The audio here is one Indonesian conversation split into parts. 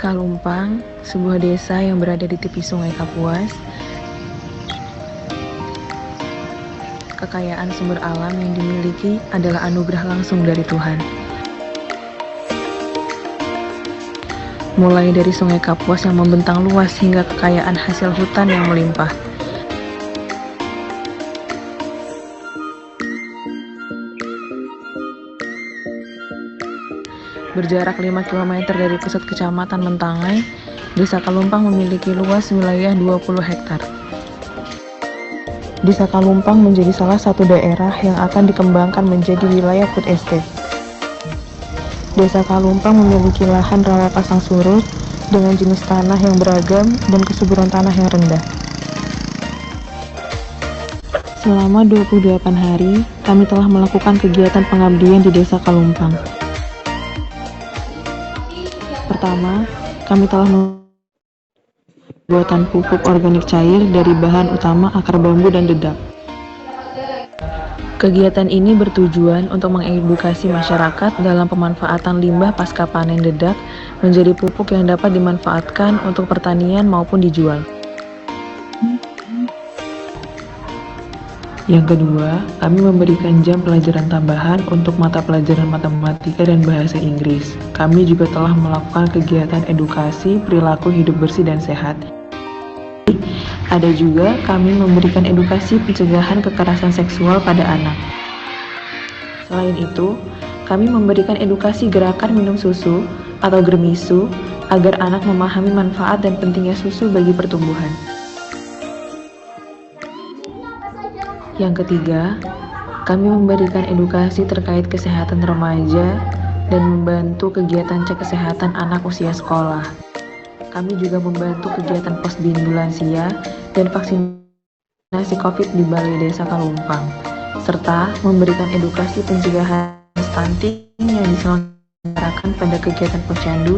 Kalumpang, sebuah desa yang berada di tepi Sungai Kapuas. Kekayaan sumber alam yang dimiliki adalah anugerah langsung dari Tuhan. Mulai dari Sungai Kapuas yang membentang luas hingga kekayaan hasil hutan yang melimpah. Berjarak 5 km dari pusat kecamatan Mentangai, Desa Kalumpang memiliki luas wilayah 20 hektar. Desa Kalumpang menjadi salah satu daerah yang akan dikembangkan menjadi wilayah food estate. Desa Kalumpang memiliki lahan rawa pasang surut dengan jenis tanah yang beragam dan kesuburan tanah yang rendah. Selama 28 hari, kami telah melakukan kegiatan pengabdian di Desa Kalumpang. Pertama, kami telah membuat pupuk organik cair dari bahan utama akar bambu dan dedak. Kegiatan ini bertujuan untuk mengedukasi masyarakat dalam pemanfaatan limbah pasca panen dedak menjadi pupuk yang dapat dimanfaatkan untuk pertanian maupun dijual. Yang kedua, kami memberikan jam pelajaran tambahan untuk mata pelajaran matematika dan bahasa Inggris. Kami juga telah melakukan kegiatan edukasi perilaku hidup bersih dan sehat. Ada juga kami memberikan edukasi pencegahan kekerasan seksual pada anak. Selain itu, kami memberikan edukasi gerakan minum susu atau germisu agar anak memahami manfaat dan pentingnya susu bagi pertumbuhan. Yang ketiga, kami memberikan edukasi terkait kesehatan remaja dan membantu kegiatan cek kesehatan anak usia sekolah. Kami juga membantu kegiatan posbindu lansia dan vaksinasi COVID di Balai Desa Kalumpang, serta memberikan edukasi pencegahan stunting yang diselenggarakan pada kegiatan posyandu.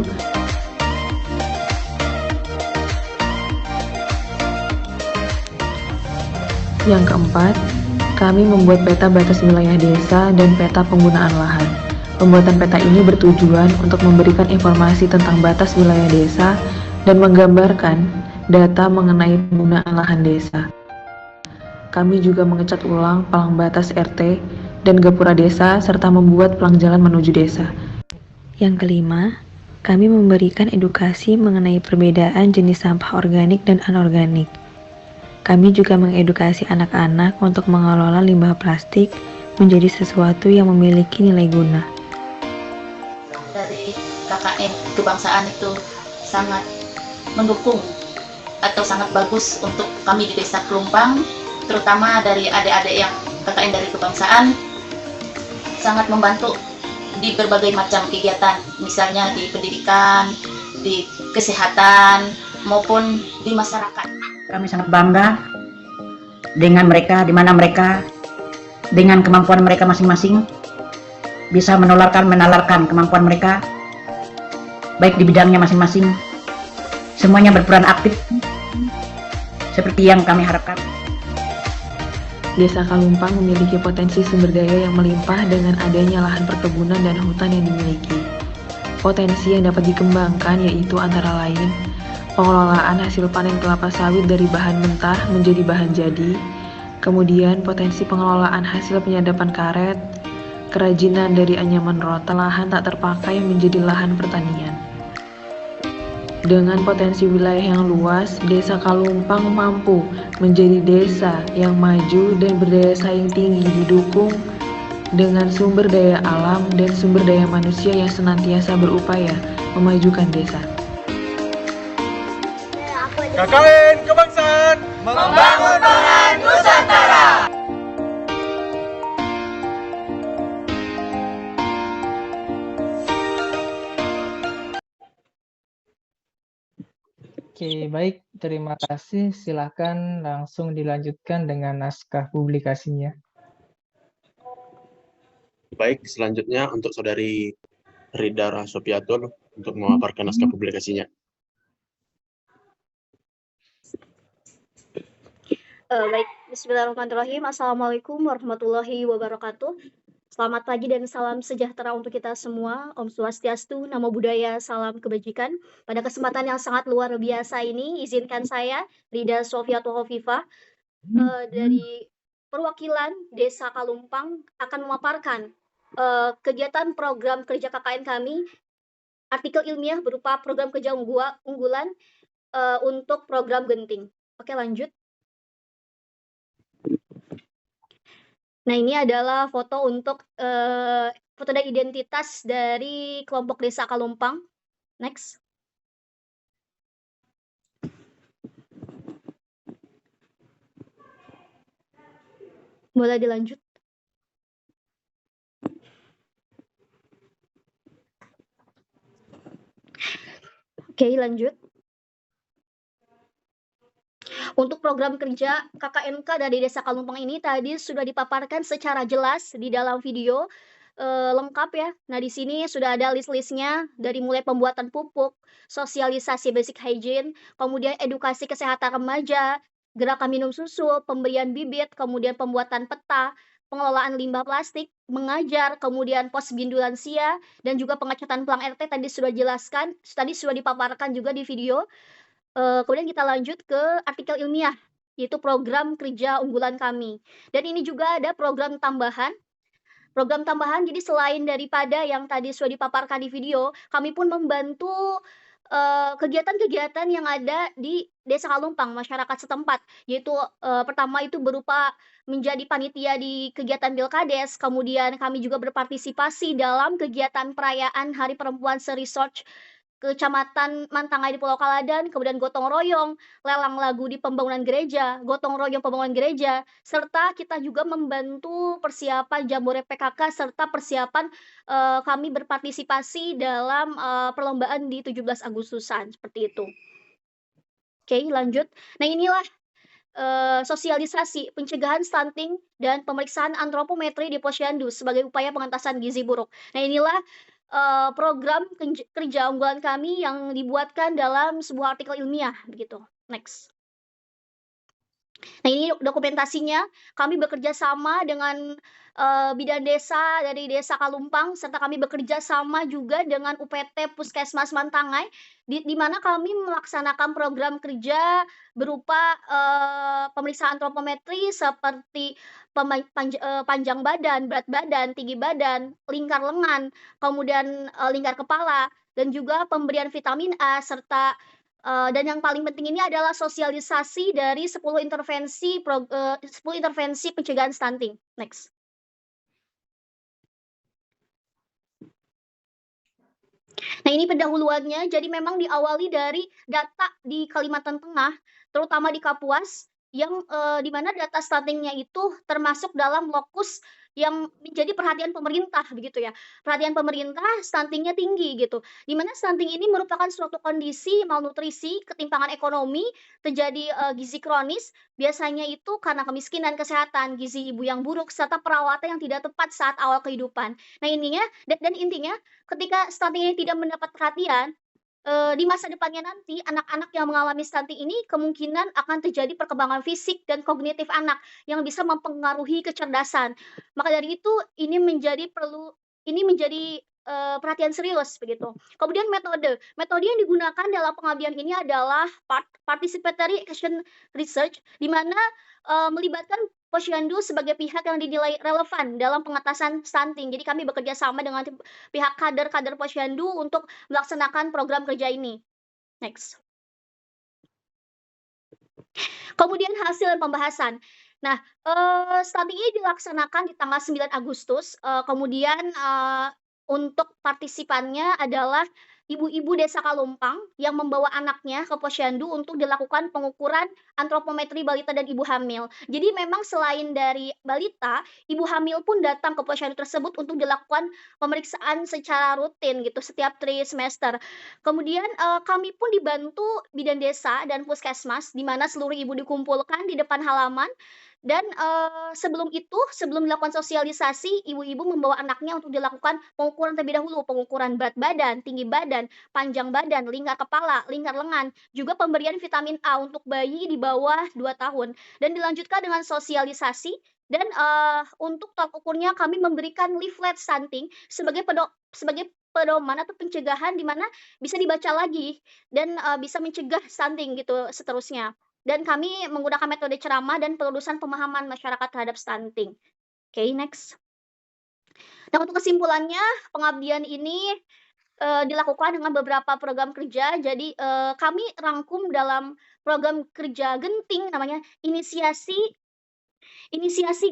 Yang keempat, kami membuat peta batas wilayah desa dan peta penggunaan lahan. Pembuatan peta ini bertujuan untuk memberikan informasi tentang batas wilayah desa dan menggambarkan data mengenai penggunaan lahan desa. Kami juga mengecat ulang palang batas RT dan gapura desa serta membuat pelang jalan menuju desa. Yang kelima, kami memberikan edukasi mengenai perbedaan jenis sampah organik dan anorganik. Kami juga mengedukasi anak-anak untuk mengelola limbah plastik menjadi sesuatu yang memiliki nilai guna. Dari KKN kebangsaan itu sangat mendukung atau sangat bagus untuk kami di Desa Kalumpang, terutama dari adik-adik yang KKN dari kebangsaan, sangat membantu di berbagai macam kegiatan, misalnya di pendidikan, di kesehatan, maupun di masyarakat. Kami sangat bangga dengan mereka, di mana mereka dengan kemampuan mereka masing-masing bisa menalarkan kemampuan mereka baik di bidangnya masing-masing. Semuanya berperan aktif seperti yang kami harapkan. Desa Kalumpang memiliki potensi sumber daya yang melimpah dengan adanya lahan perkebunan dan hutan yang dimiliki. Potensi yang dapat dikembangkan yaitu antara lain pengelolaan hasil panen kelapa sawit dari bahan mentah menjadi bahan jadi, kemudian potensi pengelolaan hasil penyadapan karet, kerajinan dari anyaman rotan lahan tak terpakai menjadi lahan pertanian. Dengan potensi wilayah yang luas, Desa Kalumpang mampu menjadi desa yang maju dan berdaya saing tinggi didukung dengan sumber daya alam dan sumber daya manusia yang senantiasa berupaya memajukan desa. KKN Kebangsaan membangun pangan Nusantara. Oke, baik. Terima kasih. Silakan langsung dilanjutkan dengan naskah publikasinya. Baik, selanjutnya untuk Saudari Rida Rahsopiatur untuk memaparkan naskah publikasinya. Baik, bismillahirrahmanirrahim. Assalamualaikum warahmatullahi wabarakatuh. Selamat pagi dan salam sejahtera untuk kita semua. Om Swastiastu, Namo Buddhaya, salam kebajikan. Pada kesempatan yang sangat luar biasa ini, izinkan saya, Rida Sofiatul Hovifah, dari perwakilan Desa Kalumpang akan memaparkan kegiatan program kerja KKN kami, artikel ilmiah berupa program kerja unggulan untuk program Genting. Oke, lanjut. Nah, ini adalah foto untuk foto dan identitas dari kelompok Desa Kalumpang. Next. Boleh dilanjut. Oke, lanjut. Untuk program kerja KKNK dari Desa Kalumpang ini tadi sudah dipaparkan secara jelas di dalam video lengkap ya. Nah, di sini sudah ada list-listnya dari mulai pembuatan pupuk, sosialisasi basic hygiene, kemudian edukasi kesehatan remaja, gerakan minum susu, pemberian bibit, kemudian pembuatan peta, pengelolaan limbah plastik, mengajar, kemudian pos bindu lansia, dan juga pengecatan pelang RT tadi sudah jelaskan, tadi sudah dipaparkan juga di video. Kemudian kita lanjut ke artikel ilmiah, yaitu program kerja unggulan kami. Dan ini juga ada program tambahan. Program tambahan, jadi selain daripada yang tadi sudah dipaparkan di video, kami pun membantu kegiatan-kegiatan yang ada di Desa Kalumpang, masyarakat setempat. Yaitu pertama itu berupa menjadi panitia di kegiatan Pilkades, kemudian kami juga berpartisipasi dalam kegiatan perayaan Hari Perempuan se-Research Kecamatan Mantangai di Pulau Kaladan, kemudian gotong royong, lelang lagu di pembangunan gereja, gotong royong pembangunan gereja, serta kita juga membantu persiapan Jambore PKK serta persiapan kami berpartisipasi dalam perlombaan di 17 Agustusan, seperti itu. Oke, lanjut. Nah, inilah sosialisasi pencegahan stunting dan pemeriksaan antropometri di Posyandu sebagai upaya pengentasan gizi buruk. Nah, inilah program kerja unggulan kami yang dibuatkan dalam sebuah artikel ilmiah begitu. Next. Nah, ini dokumentasinya. Kami bekerja sama dengan bidan desa dari Desa Kalumpang serta kami bekerja sama juga dengan UPT Puskesmas Mantangai di mana kami melaksanakan program kerja berupa pemeriksaan antropometri seperti panjang badan, berat badan, tinggi badan, lingkar lengan, kemudian lingkar kepala, dan juga pemberian vitamin A serta dan yang paling penting ini adalah sosialisasi dari 10 intervensi pencegahan stunting. Next. Nah, ini pendahuluannya. Jadi memang diawali dari data di Kalimantan Tengah, terutama di Kapuas, yang di mana data stuntingnya itu termasuk dalam lokus yang menjadi perhatian pemerintah begitu ya. Perhatian pemerintah stuntingnya tinggi gitu. Di mana stunting ini merupakan suatu kondisi malnutrisi, ketimpangan ekonomi, terjadi gizi kronis, biasanya itu karena kemiskinan kesehatan, gizi ibu yang buruk, serta perawatan yang tidak tepat saat awal kehidupan. Nah, intinya ketika stunting ini tidak mendapat perhatian, di masa depannya nanti anak-anak yang mengalami stunting ini kemungkinan akan terjadi perkembangan fisik dan kognitif anak yang bisa mempengaruhi kecerdasan. Maka dari itu ini menjadi perhatian serius begitu. Kemudian metode yang digunakan dalam pengabdian ini adalah participatory action research, di mana melibatkan Posyandu sebagai pihak yang dinilai relevan dalam pengentasan stunting. Jadi kami bekerja sama dengan pihak kader-kader Posyandu untuk melaksanakan program kerja ini. Next. Kemudian hasil pembahasan. Nah, stunting ini dilaksanakan di tanggal 9 Agustus. Kemudian untuk partisipannya adalah ibu-ibu Desa Kalumpang yang membawa anaknya ke Posyandu untuk dilakukan pengukuran antropometri balita dan ibu hamil. Jadi memang selain dari balita, ibu hamil pun datang ke Posyandu tersebut untuk dilakukan pemeriksaan secara rutin gitu setiap trimester. Kemudian kami pun dibantu bidan desa dan puskesmas di mana seluruh ibu dikumpulkan di depan halaman Dan, sebelum itu, sebelum dilakukan sosialisasi, ibu-ibu membawa anaknya untuk dilakukan pengukuran terlebih dahulu, pengukuran berat badan, tinggi badan, panjang badan, lingkar kepala, lingkar lengan, juga pemberian vitamin A untuk bayi di bawah 2 tahun. Dan dilanjutkan dengan sosialisasi dan, untuk tolak ukurnya kami memberikan leaflet stunting sebagai pedoman atau pencegahan di mana bisa dibaca lagi dan, bisa mencegah stunting gitu seterusnya. Dan kami menggunakan metode ceramah dan pelurusan pemahaman masyarakat terhadap stunting. Oke, next. Nah, untuk kesimpulannya, pengabdian ini, dilakukan dengan beberapa program kerja. Jadi, kami rangkum dalam program kerja genting namanya Inisiasi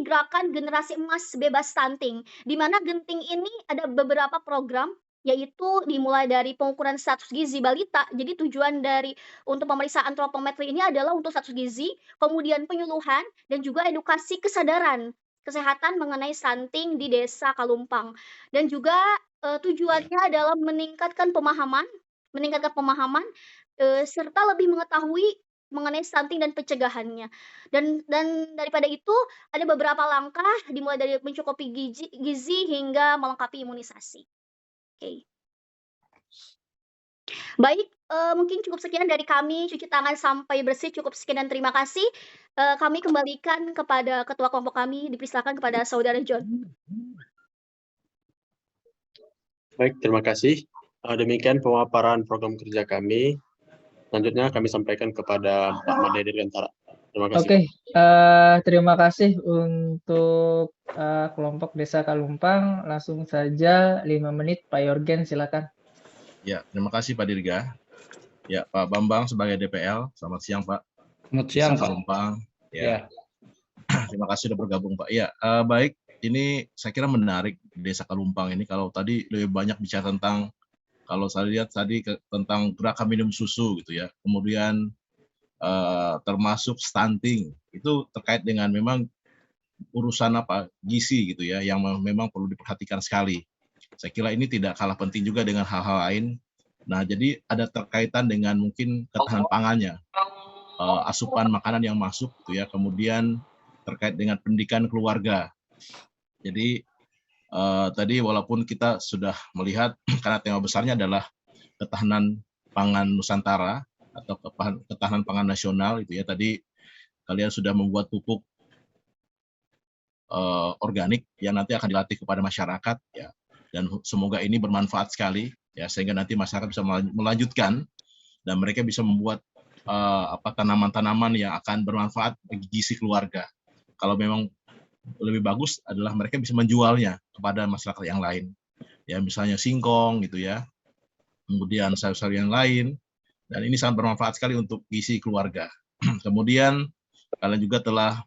Gerakan Generasi Emas Bebas Stunting, di mana genting ini ada beberapa program, yaitu dimulai dari pengukuran status gizi balita. Jadi tujuan dari untuk pemeriksaan antropometri ini adalah untuk status gizi, kemudian penyuluhan, dan juga edukasi kesadaran kesehatan mengenai stunting di Desa Kalumpang. Dan juga, tujuannya adalah meningkatkan pemahaman, serta lebih mengetahui mengenai stunting dan pencegahannya. Dan daripada itu, ada beberapa langkah dimulai dari mencukupi gizi hingga melengkapi imunisasi. Oke. Baik, mungkin cukup sekian dari kami, cuci tangan sampai bersih, cukup sekian dan terima kasih. Kami kembalikan kepada ketua kelompok kami, dipersilakan kepada Saudara John. Baik, terima kasih. Demikian pemaparan program kerja kami. Selanjutnya kami sampaikan kepada Pak Made Dirgantara. Terima kasih. Oke, terima kasih untuk kelompok Desa Kalumpang. Langsung saja 5 menit, Pak Yorgen, silakan. Ya, terima kasih Pak Dirga. Ya, Pak Bambang sebagai DPL. Selamat siang, Pak. Selamat siang, Desa Pak. Kalumpang. Ya. Ya. Terima kasih sudah bergabung, Pak. Ya, baik. Ini saya kira menarik Desa Kalumpang ini. Kalau tadi lebih banyak bicara tentang, kalau saya lihat tadi tentang gerakan minum susu gitu ya. Kemudian termasuk stunting. Itu terkait dengan memang urusan gizi gitu ya, yang memang perlu diperhatikan sekali. Saya kira ini tidak kalah penting juga dengan hal-hal lain. Nah, jadi ada terkaitan dengan mungkin ketahanan pangannya, asupan makanan yang masuk gitu ya, kemudian terkait dengan pendidikan keluarga. Jadi tadi walaupun kita sudah melihat karena tema besarnya adalah ketahanan pangan Nusantara atau ketahanan pangan nasional itu ya, tadi kalian sudah membuat pupuk organik yang nanti akan dilatih kepada masyarakat ya, dan semoga ini bermanfaat sekali ya, sehingga nanti masyarakat bisa melanjutkan dan mereka bisa membuat tanaman-tanaman yang akan bermanfaat bagi gizi keluarga. Kalau memang lebih bagus adalah mereka bisa menjualnya kepada masyarakat yang lain ya, misalnya singkong gitu ya, kemudian sayur-sayur yang lain, dan ini sangat bermanfaat sekali untuk gizi keluarga. Kemudian kalian juga telah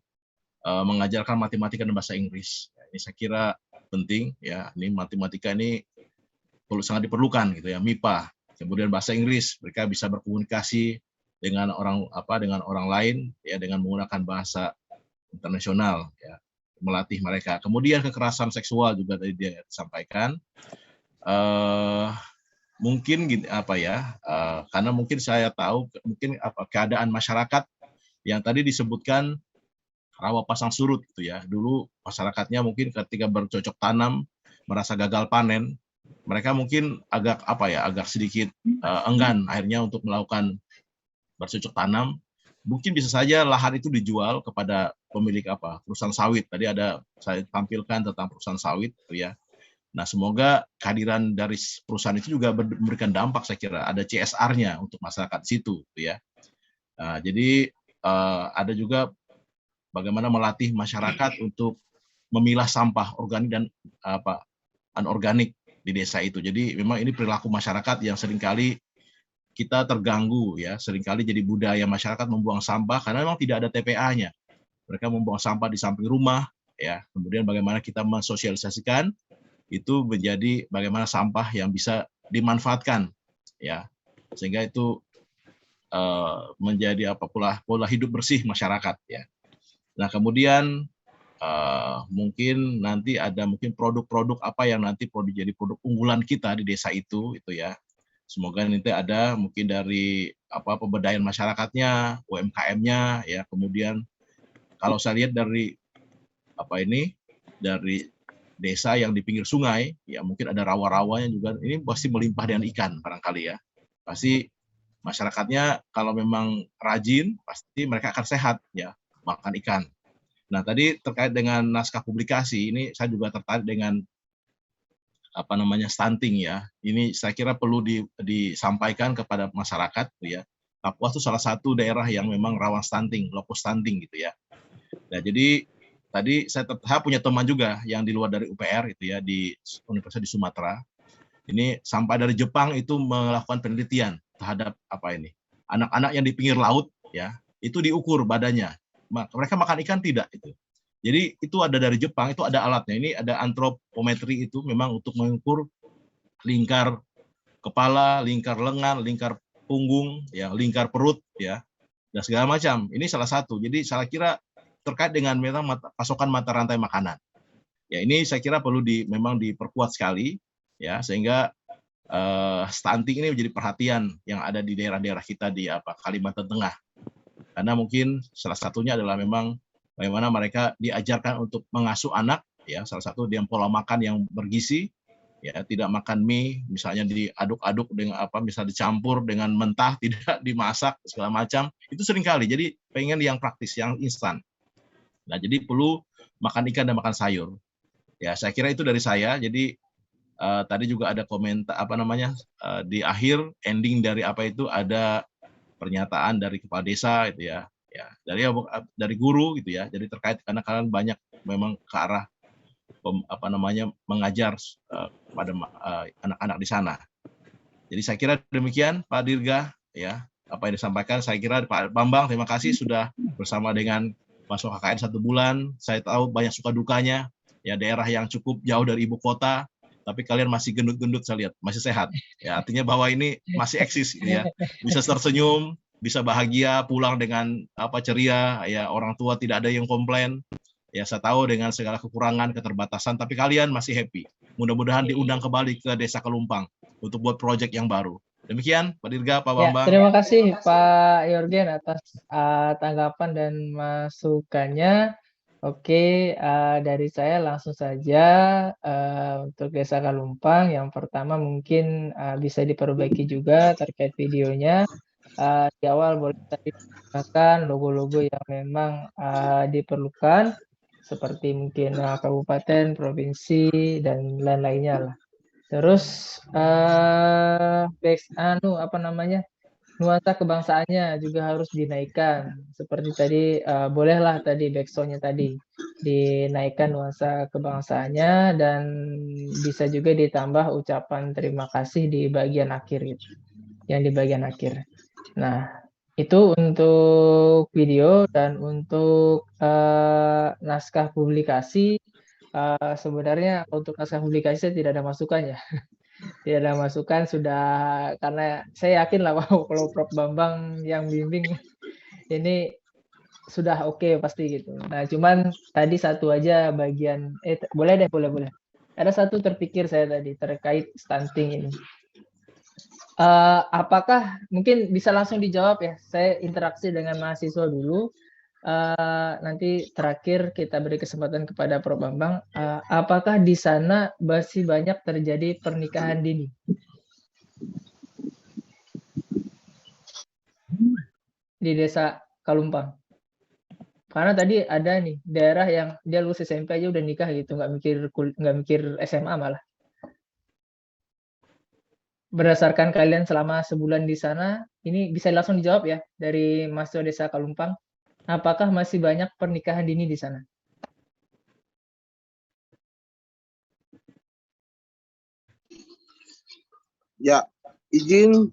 mengajarkan matematika dan bahasa Inggris. Ini saya kira penting ya. Ini matematika ini sangat diperlukan gitu ya, MIPA. Kemudian bahasa Inggris, mereka bisa berkomunikasi dengan orang lain ya, dengan menggunakan bahasa internasional ya, melatih mereka. Kemudian kekerasan seksual juga tadi dia sampaikan. Mungkin karena mungkin saya tahu mungkin keadaan masyarakat yang tadi disebutkan rawa pasang surut gitu ya. Dulu masyarakatnya mungkin ketika bercocok tanam merasa gagal panen, mereka mungkin agak sedikit enggan akhirnya untuk melakukan bercocok tanam. Mungkin bisa saja lahan itu dijual kepada pemilik perusahaan sawit. Tadi saya tampilkan tentang perusahaan sawit gitu ya. Nah, semoga kehadiran dari perusahaan itu juga memberikan dampak, saya kira ada CSR-nya untuk masyarakat di situ gitu ya. Nah, jadi ada juga bagaimana melatih masyarakat untuk memilah sampah organik dan anorganik di desa itu. Jadi memang ini perilaku masyarakat yang seringkali kita terganggu ya, seringkali jadi budaya masyarakat membuang sampah karena memang tidak ada TPA-nya. Mereka membuang sampah di samping rumah ya. Kemudian bagaimana kita mensosialisasikan itu menjadi bagaimana sampah yang bisa dimanfaatkan ya. Sehingga itu menjadi pola hidup bersih masyarakat ya. Nah, kemudian mungkin nanti ada produk-produk apa yang nanti jadi produk unggulan kita di desa itu ya. Semoga nanti ada mungkin dari pemberdayaan masyarakatnya, UMKM-nya ya, kemudian kalau saya lihat dari dari desa yang di pinggir sungai, ya mungkin ada rawa-rawanya juga, ini pasti melimpah dengan ikan barangkali ya. Pasti masyarakatnya kalau memang rajin, pasti mereka akan sehat ya, makan ikan. Nah, tadi terkait dengan naskah publikasi, ini saya juga tertarik dengan stunting ya. Ini saya kira perlu disampaikan kepada masyarakat ya. Papua itu salah satu daerah yang memang rawan stunting, lokus stunting gitu ya. Nah, jadi tadi saya punya teman juga yang di luar dari UPR itu ya, di Universitas di Sumatera. Ini sampai dari Jepang itu melakukan penelitian terhadap anak-anak yang di pinggir laut ya, itu diukur badannya. Mereka makan ikan tidak itu. Jadi itu ada dari Jepang, itu ada alatnya. Ini ada antropometri, itu memang untuk mengukur lingkar kepala, lingkar lengan, lingkar punggung, ya, lingkar perut, ya, dan segala macam. Ini salah satu. Jadi saya kira terkait dengan memang pasokan mata rantai makanan. Ya, ini saya kira perlu memang diperkuat sekali, ya, sehingga stunting ini menjadi perhatian yang ada di daerah-daerah kita di Kalimantan Tengah. Karena mungkin salah satunya adalah memang bagaimana mereka diajarkan untuk mengasuh anak, ya, salah satu dengan pola makan yang bergizi, ya, tidak makan mie misalnya diaduk-aduk dengan misalnya dicampur dengan mentah, tidak dimasak segala macam, itu sering kali. Jadi pengen yang praktis, yang instan. Nah, jadi perlu makan ikan dan makan sayur. Ya, saya kira itu dari saya. Jadi tadi juga ada komentar di akhir ending dari ada pernyataan dari kepala desa itu ya, dari guru gitu ya. Jadi terkait karena kalian banyak memang ke arah mengajar pada anak-anak di sana. Jadi saya kira demikian Pak Dirga ya, apa yang disampaikan. Saya kira Pak Bambang, terima kasih sudah bersama dengan masuk KKN 1 bulan. Saya tahu banyak suka dukanya ya, daerah yang cukup jauh dari ibu kota, tapi kalian masih gendut-gendut, saya lihat masih sehat ya, artinya bahwa ini masih eksis ya, bisa tersenyum, bisa bahagia, pulang dengan ceria ya, orang tua tidak ada yang komplain ya. Saya tahu dengan segala kekurangan, keterbatasan, tapi kalian masih happy. Mudah-mudahan diundang kembali ke Desa Kalumpang untuk buat proyek yang baru. Demikian Pak Dirga, Pak Bambang. Terima kasih Pak Yorgen atas tanggapan dan masukannya. Oke, dari saya langsung saja untuk Desa Kalumpang. Yang pertama mungkin bisa diperbaiki juga terkait videonya. Di awal boleh tadi gunakan logo-logo yang memang diperlukan, seperti mungkin kabupaten, provinsi, dan lain-lainnya lah. Terus nuansa kebangsaannya juga harus dinaikkan. Seperti tadi, bolehlah tadi backsound-nya tadi dinaikkan nuansa kebangsaannya, dan bisa juga ditambah ucapan terima kasih di bagian akhir gitu. Yang di bagian akhir. Nah, itu untuk video. Dan untuk naskah publikasi, sebenarnya untuk naskah publikasi saya tidak ada masukan ya. Tidak ada masukan, sudah, karena saya yakin lah kalau Prof Bambang yang bimbing ini sudah oke pasti gitu. Nah, cuman tadi satu aja bagian, boleh. Ada satu terpikir saya tadi terkait stunting ini. Apakah mungkin bisa langsung dijawab ya? Saya interaksi dengan mahasiswa dulu. Nanti terakhir kita beri kesempatan kepada Prof Bambang. Apakah di sana masih banyak terjadi pernikahan dini di Desa Kalumpang? Karena tadi ada nih daerah yang dia lulus SMP aja udah nikah gitu, nggak mikir SMA malah. Berdasarkan kalian selama sebulan di sana, ini bisa langsung dijawab ya dari mahasiswa Desa Kalumpang. Apakah masih banyak pernikahan dini di sana? Ya, izin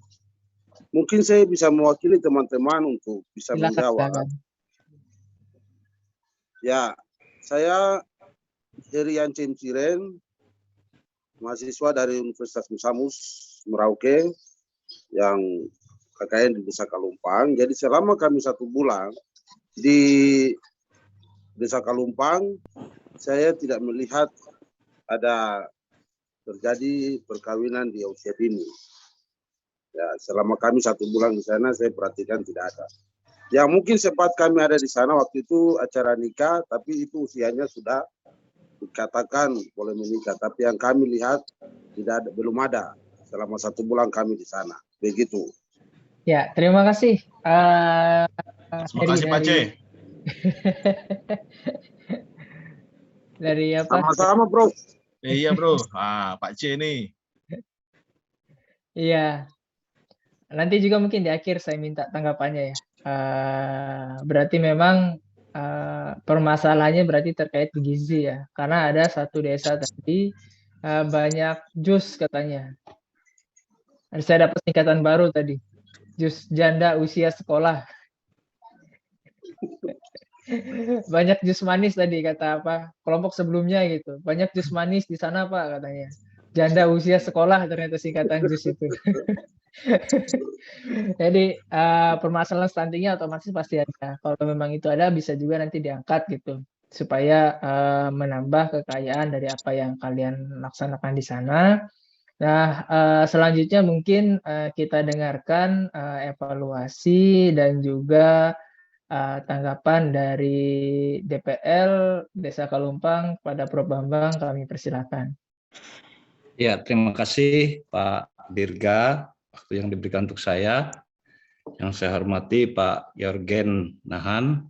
mungkin saya bisa mewakili teman-teman untuk bisa menjawab. Ya, saya Herian Cinciren, mahasiswa dari Universitas Musamus Merauke yang KKN di Desa Kalumpang. Jadi selama kami 1 bulan di Desa Kalumpang, saya tidak melihat ada terjadi perkawinan di usia dini. Ya, selama kami 1 bulan di sana, saya perhatikan tidak ada. yang mungkin sempat kami ada di sana waktu itu acara nikah, tapi itu usianya sudah dikatakan boleh menikah. Tapi yang kami lihat tidak ada, belum ada selama 1 bulan kami di sana. Begitu. Ya, terima kasih. Terima kasih Pak C. Dari apa? Sama-sama, Bro. Iya bro, Pak C nih. Iya. Nanti juga mungkin di akhir saya minta tanggapannya ya. Berarti memang permasalahannya berarti terkait gizi ya. Karena ada satu desa tadi banyak jus katanya. Dan saya dapat singkatan baru tadi. Jus janda usia sekolah. Banyak jus manis tadi kata apa kelompok sebelumnya gitu. Banyak jus manis di sana Pak katanya. Janda usia sekolah ternyata singkatan jus itu. Jadi permasalahan stuntingnya otomatis pasti ada. Kalau memang itu ada bisa juga nanti diangkat gitu supaya menambah kekayaan dari apa yang kalian laksanakan di sana. Nah, selanjutnya mungkin kita dengarkan evaluasi dan juga tanggapan dari DPL Desa Kalumpang pada Prof. Bambang, kami persilakan. Ya, terima kasih Pak Dirga, waktu yang diberikan untuk saya. Yang saya hormati Pak Yorgen Nahan,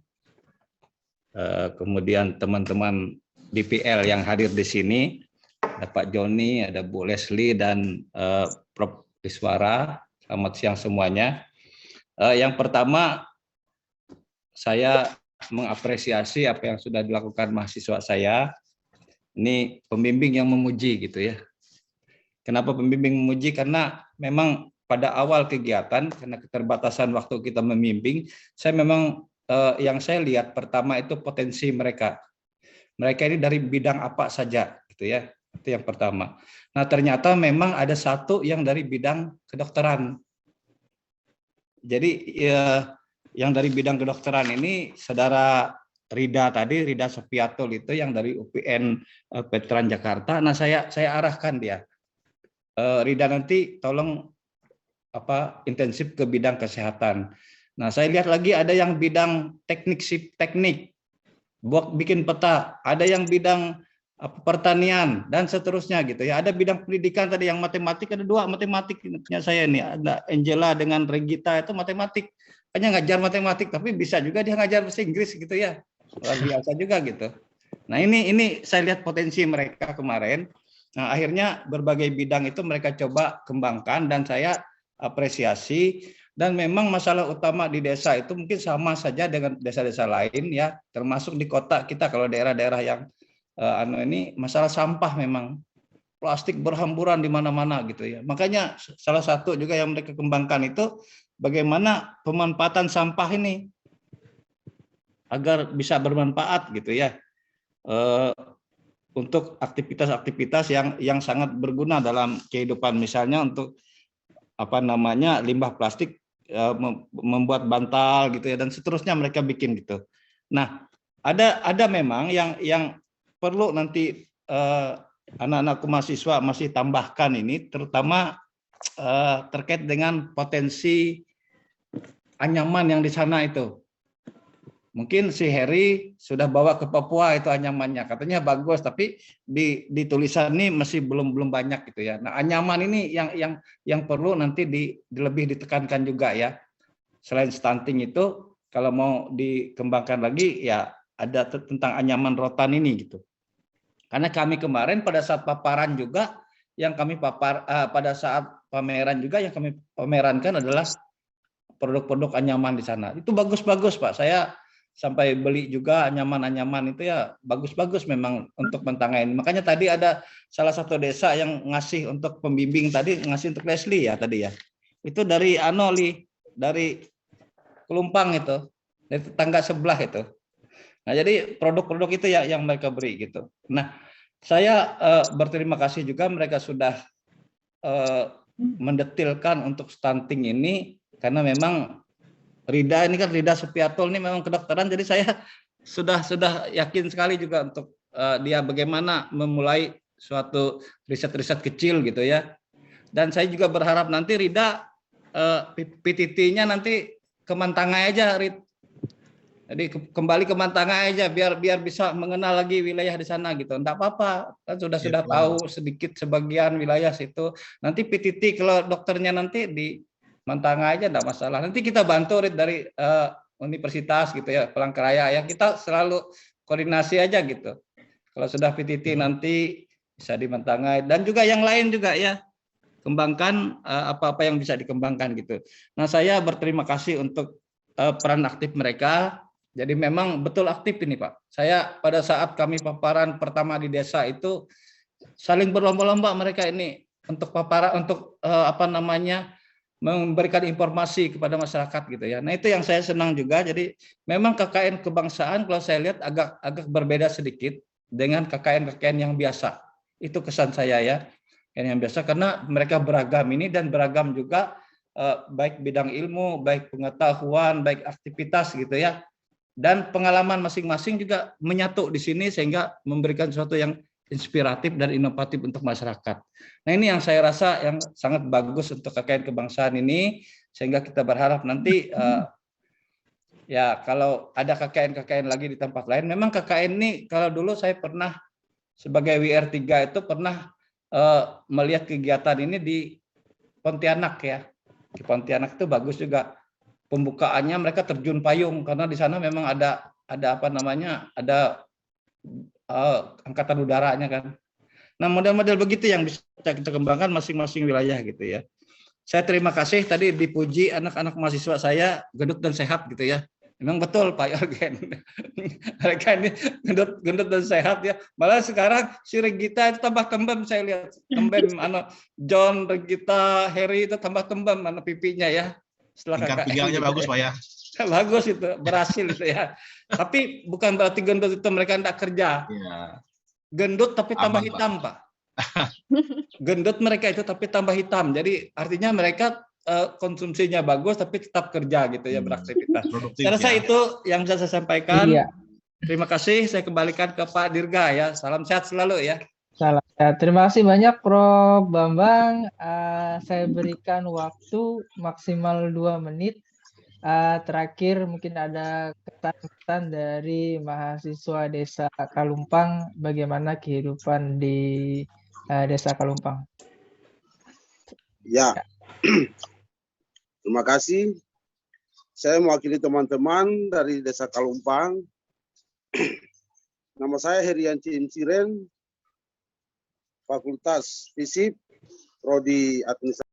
kemudian teman-teman DPL yang hadir di sini, ada Pak Joni, ada Bu Leslie, dan Prof. Iswara. Selamat siang semuanya. Yang pertama, saya mengapresiasi apa yang sudah dilakukan mahasiswa saya. Ini pembimbing yang memuji gitu ya. Kenapa pembimbing memuji? Karena memang pada awal kegiatan, karena keterbatasan waktu kita membimbing, saya memang yang saya lihat pertama itu potensi mereka. Mereka ini dari bidang apa saja gitu ya. Itu yang pertama. Nah, ternyata memang ada satu yang dari bidang kedokteran. Jadi yang dari bidang kedokteran ini saudara Rida tadi, Rida Sofiatul itu yang dari UPN Veteran Jakarta. Nah, saya arahkan dia. Rida nanti tolong intensif ke bidang kesehatan. Nah, saya lihat lagi ada yang bidang teknik, buat bikin peta, ada yang bidang pertanian dan seterusnya gitu ya. Ada bidang pendidikan tadi yang matematik, ada 2 matematiknya saya ini, ada Angela dengan Regita itu matematik. Hanya ngajar matematik, tapi bisa juga dia ngajar bahasa Inggris gitu ya. Luar biasa juga gitu. Nah, ini saya lihat potensi mereka kemarin. Nah, akhirnya berbagai bidang itu mereka coba kembangkan dan saya apresiasi. Dan memang masalah utama di desa itu mungkin sama saja dengan desa-desa lain ya, termasuk di kota kita. Kalau daerah-daerah yang ini masalah sampah, memang plastik berhamburan di mana-mana gitu ya. Makanya salah satu juga yang mereka kembangkan itu bagaimana pemanfaatan sampah ini agar bisa bermanfaat gitu ya, untuk aktivitas-aktivitas yang sangat berguna dalam kehidupan, misalnya untuk limbah plastik, membuat bantal gitu ya, dan seterusnya mereka bikin gitu. Nah, ada memang yang perlu nanti anak-anakku mahasiswa masih tambahkan ini, terutama terkait dengan potensi anyaman yang di sana itu. Mungkin si Heri sudah bawa ke Papua itu anyamannya, katanya bagus, tapi di tulisan ini masih belum banyak gitu ya. Nah, anyaman ini yang perlu nanti lebih ditekankan juga ya. Selain stunting itu, kalau mau dikembangkan lagi ya ada tentang anyaman rotan ini gitu. Karena kami kemarin pada saat paparan juga yang kami pada saat pameran juga yang kami pamerankan adalah produk-produk anyaman di sana. Itu bagus-bagus Pak. Saya sampai beli juga anyaman-anyaman itu ya, bagus-bagus memang untuk mentangani. Makanya tadi ada salah satu desa yang ngasih untuk pembimbing tadi, ngasih untuk Leslie ya tadi ya. Itu dari Anoli, dari Kelumpang itu, dari tetangga sebelah itu. Nah, jadi produk-produk itu ya yang mereka beri gitu. Nah, saya berterima kasih juga mereka sudah mendetilkan untuk stunting ini, karena memang Rida ini kan Rida Supiatul ini memang kedokteran, jadi saya sudah yakin sekali juga untuk dia bagaimana memulai suatu riset-riset kecil gitu ya. Dan saya juga berharap nanti Rida PTT-nya nanti ke Mantangai aja, Jadi kembali ke Mantanga aja biar bisa mengenal lagi wilayah di sana gitu. Enggak apa-apa, kan sudah tahu sedikit sebagian wilayah situ. Nanti PTT kalau dokternya nanti di Mantanga aja enggak masalah. Nanti kita bantu dari universitas gitu ya, Palangkaraya ya. Kita selalu koordinasi aja gitu. Kalau sudah PTT nanti bisa di Mantanga dan juga yang lain juga ya. Kembangkan apa-apa yang bisa dikembangkan gitu. Nah, saya berterima kasih untuk peran aktif mereka. Jadi memang betul aktif ini Pak. Saya pada saat kami paparan pertama di desa itu saling berlomba-lomba mereka ini untuk paparan untuk memberikan informasi kepada masyarakat gitu ya. Nah, itu yang saya senang juga. Jadi memang KKN kebangsaan kalau saya lihat agak berbeda sedikit dengan KKN yang biasa. Itu kesan saya ya. Yang biasa karena mereka beragam ini dan beragam juga baik bidang ilmu, baik pengetahuan, baik aktivitas gitu ya. Dan pengalaman masing-masing juga menyatu di sini sehingga memberikan sesuatu yang inspiratif dan inovatif untuk masyarakat. Nah, ini yang saya rasa yang sangat bagus untuk KKN kebangsaan ini sehingga kita berharap nanti ya kalau ada KKN lagi di tempat lain, memang KKN ini kalau dulu saya pernah sebagai WR3 itu pernah melihat kegiatan ini di Pontianak ya. Di Pontianak itu bagus juga. Pembukaannya mereka terjun payung karena di sana memang ada angkatan udaranya kan. Nah, model-model begitu yang bisa kita kembangkan masing-masing wilayah gitu ya. Saya terima kasih tadi dipuji anak-anak mahasiswa saya gendut dan sehat gitu ya. Memang betul Pak Yorgen. Mereka ini gendut dan sehat ya. Malah sekarang si Regita itu tambah tembem saya lihat. Tembem John, Regita, Harry itu tambah tembem pipinya ya. Setelah tingkat pinggangnya gitu bagus Pak ya. Bagus itu, berhasil itu ya. Tapi bukan berarti gendut itu mereka tidak kerja. Ya. Gendut tapi tambah hitam Pak. Gendut mereka itu tapi tambah hitam. Jadi artinya mereka konsumsinya bagus tapi tetap kerja gitu ya, beraktivitas. Saya rasa itu yang bisa saya sampaikan. Iya. Terima kasih, saya kembalikan ke Pak Dirga ya. Salam sehat selalu ya. Salam sehat. Terima kasih banyak Prof. Bambang. Saya berikan waktu maksimal 2 menit. Terakhir mungkin ada kesan-kesan dari mahasiswa Desa Kalumpang bagaimana kehidupan di Desa Kalumpang. Ya. Terima kasih. Saya mewakili teman-teman dari Desa Kalumpang. Nama saya Herianci Imsiren, Fakultas Fisip, Prodi Administrasi.